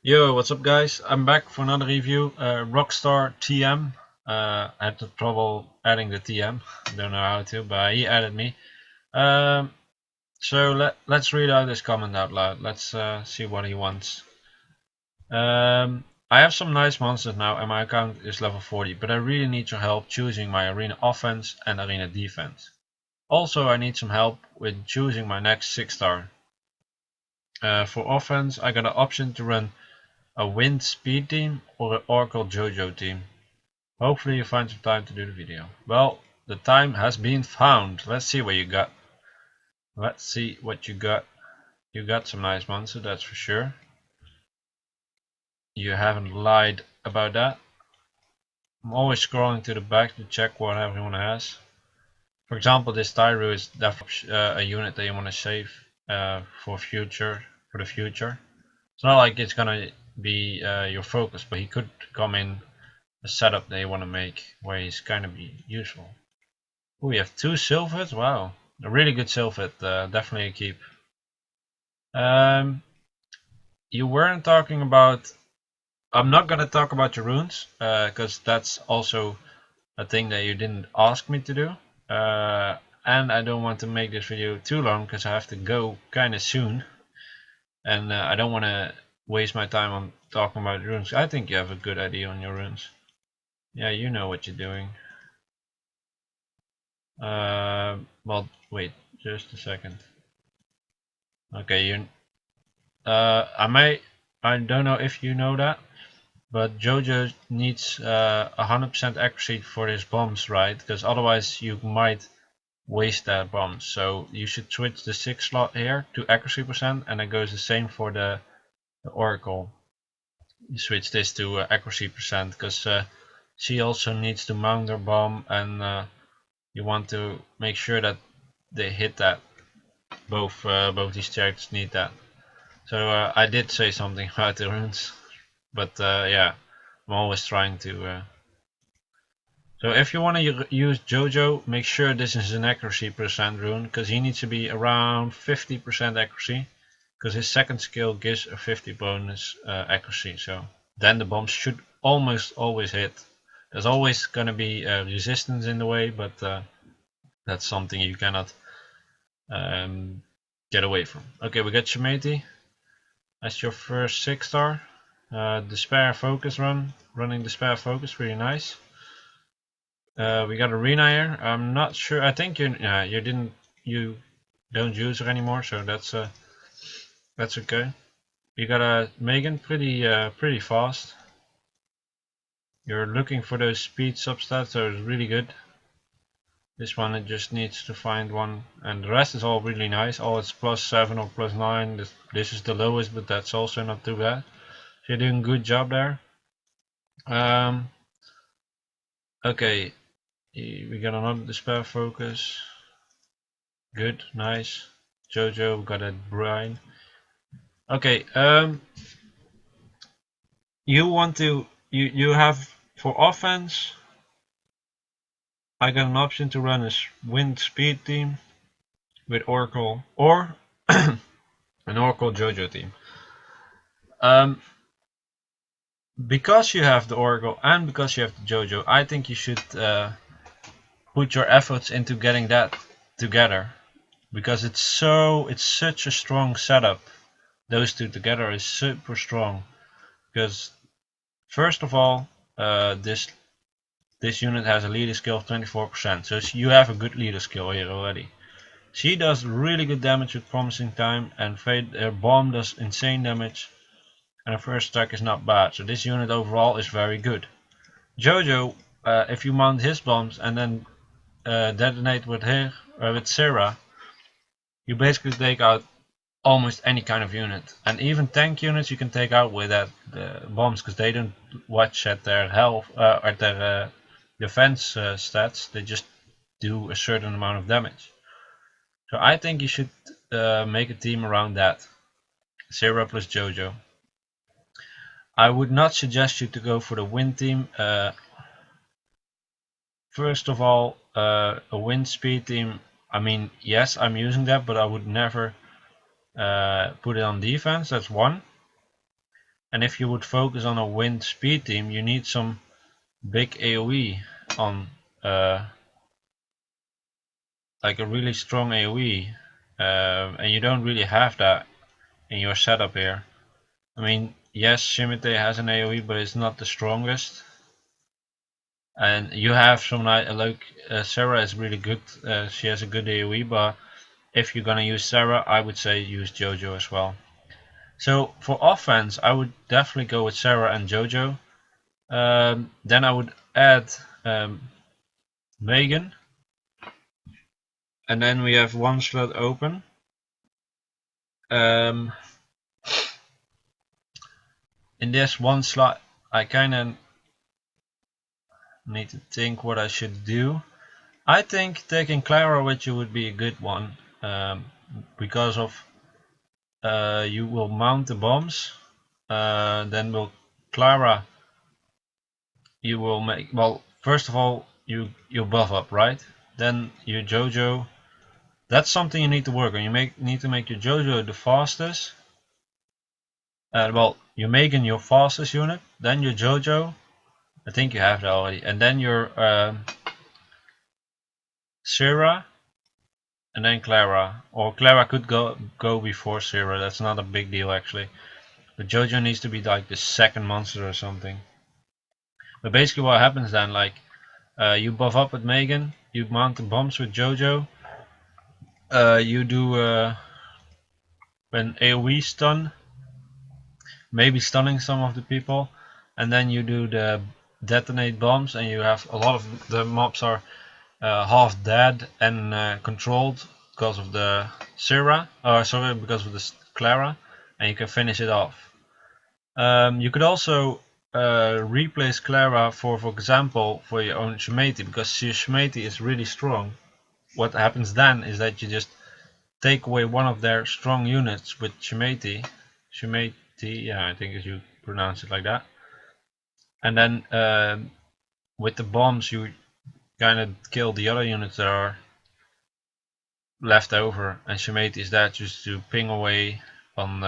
Yo, what's up guys? I'm back for another review. RockStar TM. I had trouble adding the TM. Don't know how to, but he added me. Um, let's read out this comment out loud. Let's see what he wants. I have some nice monsters now and my account is level 40, but I really need your help choosing my arena offense and arena defense. Also, I need some help with choosing my next 6-star. For offense, I got an option to run a wind speed team or an Oracle Jojo team. Hopefully you find some time to do the video. Well, the time has been found. Let's see what you got. Let's see what you got. You got some nice monsters, that's for sure. You haven't lied about that. I'm always scrolling to the back to check what everyone has. For example, this Tyru is definitely a unit that you want to save for the future. It's not like it's gonna be your focus, but he could come in a setup they want to make where he's kind of be useful. Oh, we have 2 Sylphid. Wow, a really good Sylphid. Definitely a keep. You weren't talking about. I'm not gonna talk about your runes because that's also a thing that you didn't ask me to do. And I don't want to make this video too long because I have to go kind of soon, and I don't want to waste my time on talking about runes. I think you have a good idea on your runes. Yeah, you know what you're doing. Well, wait, just a second. Okay, I don't know if you know that, but Jojo needs 100% accuracy for his bombs, right? Because otherwise you might waste that bomb. So you should switch the 6 slot here to accuracy percent, and it goes the same for the Oracle. You switch this to accuracy percent because she also needs to mount her bomb, and you want to make sure that they hit that. Both these characters need that. So I did say something about the runes, but yeah, I'm always trying to. So if you want to use Jojo, make sure this is an accuracy percent rune, because he needs to be around 50% accuracy, because his second skill gives a 50 bonus accuracy. So then the bombs should almost always hit. There's always going to be resistance in the way, but that's something you cannot get away from. Okay, we got Shemati. That's your first 6-star. Despair Focus running Despair Focus, really nice. We got Arena here. I'm not sure. I think you don't use her anymore, so that's okay. You got a Megan, pretty fast. You're looking for those speed substats, so it's really good. This one, it just needs to find one, and the rest is all really nice. All it's +7 or +9. This is the lowest, but that's also not too bad. So you're doing a good job there. Okay, we got another Despair Focus. Good, nice. Jojo, we got a Brian. Okay, you have for offense, I got an option to run a wind speed team with Oracle or an Oracle Jojo team. Because you have the Oracle and because you have the Jojo, I think you should put your efforts into getting that together, because it's such a strong setup. Those two together is super strong, because first of all, this unit has a leader skill of 24%, so you have a good leader skill here already. She does really good damage with promising time, and her bomb does insane damage, and her first attack is not bad, so this unit overall is very good. Jojo, if you mount his bombs and then detonate with Sarah, you basically take out almost any kind of unit, and even tank units you can take out with that bombs, because they don't watch at their health at their defense stats. They just do a certain amount of damage. So I think you should make a team around that. Sarah plus Jojo. I would not suggest you to go for the wind team. First of all, a wind speed team, I mean, yes, I'm using that, but I would never put it on defense. That's one. And if you would focus on a wind speed team, you need some big AoE on like a really strong AoE, and you don't really have that in your setup here. I mean, yes, Shimite has an AoE, but it's not the strongest. And you have some like Sarah is really good. She has a good AoE, but if you're gonna use Sarah, I would say use JoJo as well. So for offense, I would definitely go with Sarah and JoJo. Then I would add Megan, and then we have one slot open. In this one slot, I kind of need to think what I should do. I think taking Clara with you would be a good one, because of you will mount the bombs, then will Clara, you will make, well, first of all you buff up, right? Then your JoJo, that's something you need to work on. You need to make your JoJo the fastest. Well, you're making your fastest unit, then your JoJo, I think you have that already, and then your Sarah, and then Clara. Or Clara could go before Sarah, that's not a big deal actually. But JoJo needs to be like the second monster or something. But basically what happens then, like you buff up with Megan, you mount the bombs with JoJo, you do an AoE stun, maybe stunning some of the people, and then you do the detonate bombs, and you have a lot of the mobs are half dead and controlled because of the Sarah, or sorry, because of the Clara, and you can finish it off. You could also replace Clara for example, for your own Shimate, because your Shimate is really strong. What happens then is that you just take away one of their strong units with Shimate, yeah, I think you pronounce it like that. And then with the bombs you kind of kill the other units that are left over, and Shimate is there just to ping away on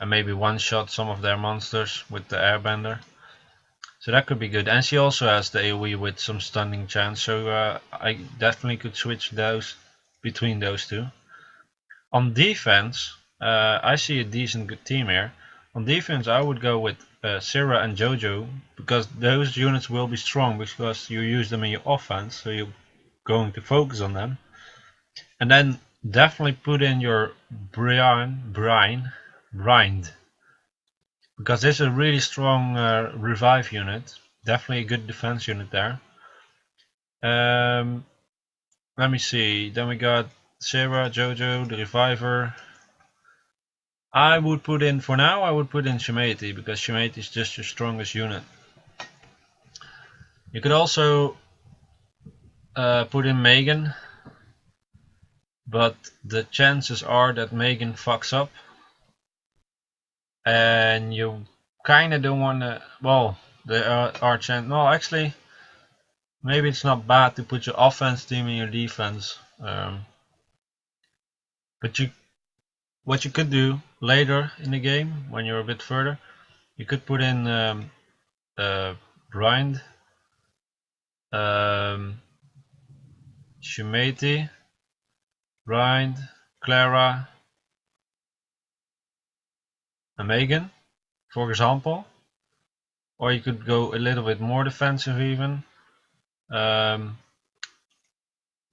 and maybe one shot some of their monsters with the airbender. So that could be good, and she also has the AoE with some stunning chance, so I definitely could switch those between those two. On defense, I see a decent good team here. On defense, I would go with Sarah and JoJo, because those units will be strong because you use them in your offense, so you're going to focus on them. And then definitely put in your Brind, because this is a really strong revive unit, definitely a good defense unit there. Let me see, then we got Sarah, JoJo, the reviver. I would put in, for now, I would put in Shimate, because Shimate is just your strongest unit. You could also put in Megan, but the chances are that Megan fucks up, and you kinda don't wanna, well, there are chances, no, actually, maybe it's not bad to put your offense team in your defense, but what you could do later in the game, when you're a bit further, you could put in Brind, Shimate, Brind, Clara, and Megan, for example. Or you could go a little bit more defensive even.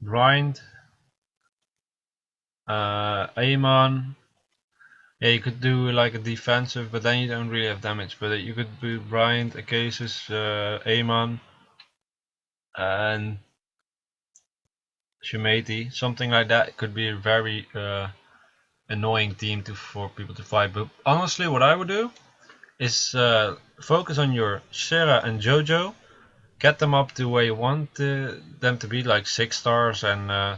Brind, Amon. Yeah, you could do like a defensive, but then you don't really have damage. But you could do Brind, Acasis, Amon, and Shimate, something like that. It could be a very annoying team for people to fight. But honestly, what I would do is focus on your Sarah and JoJo, get them up to where you want them to be, like 6 stars, and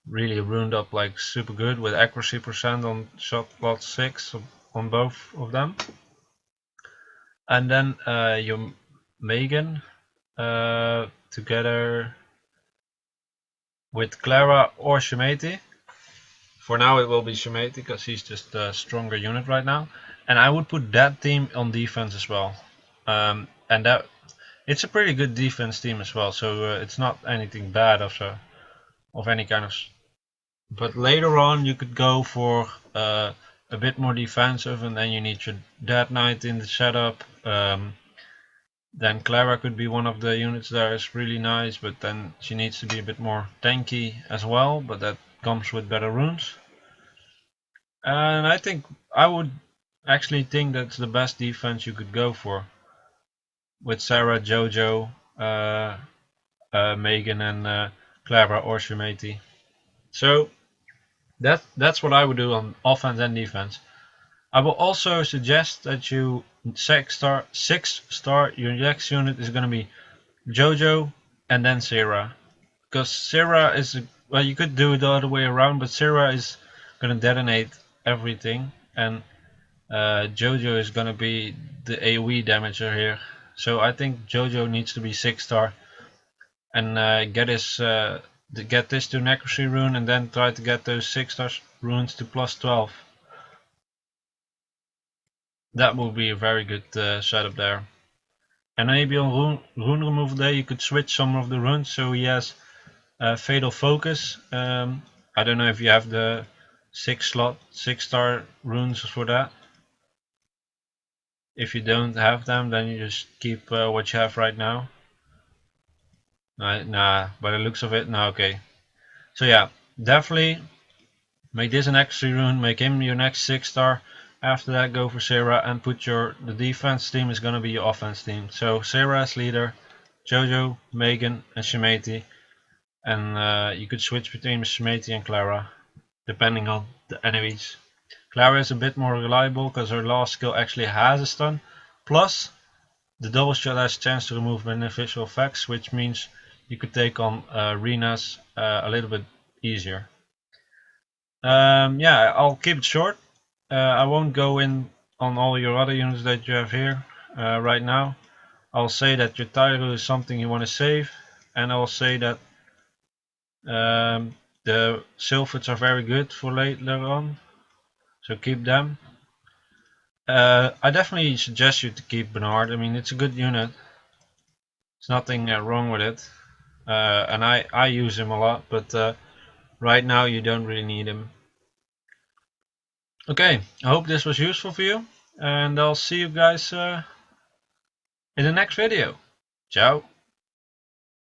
really runed up like super good with accuracy percent on shot lot 6 on both of them. And then your Megan together with Clara or Shimate. For now it will be Shimate because he's just a stronger unit right now. And I would put that team on defense as well. And that it's a pretty good defense team as well. So it's not anything bad of any kind of. But later on, you could go for a bit more defensive, and then you need your Dead Knight in the setup. Then Clara could be one of the units there. Is really nice, but then she needs to be a bit more tanky as well. But that comes with better runes. And I would actually think that's the best defense you could go for. With Sarah, Jojo, Megan, and Clara or Shemati. So that's what I would do on offense and defense. I will also suggest that you 6-star your next unit is going to be Jojo and then Sarah, because Sarah is well, you could do it the other way around, but Sarah is going to detonate everything, and Jojo is going to be the AoE damager here. So I think Jojo needs to be 6-star and get this to Necrocy rune, and then try to get those 6-star runes to +12. That would be a very good setup there. And maybe on rune removal day you could switch some of the runes so he has Fatal Focus. I don't know if you have the 6-star runes for that. If you don't have them, then you just keep what you have right now. Nah, by the looks of it, no, okay. So yeah, definitely make this an extra rune, make him your next 6-star. After that, go for Sarah and put the defense team is going to be your offense team. So Sarah as leader, Jojo, Megan, and Shemati. And you could switch between Shemati and Clara, depending on the enemies. Clara is a bit more reliable because her last skill actually has a stun. Plus, the double shot has a chance to remove beneficial effects, which means you could take on Renas a little bit easier. Yeah, I'll keep it short. I won't go in on all your other units that you have here right now. I'll say that your Tyro is something you want to save, and I'll say that the Sylphids are very good for later on, so keep them. I definitely suggest you to keep Bernard. I mean, it's a good unit. There's nothing wrong with it, and I use him a lot, but right now you don't really need him. Okay, I hope this was useful for you, and I'll see you guys in the next video. Ciao.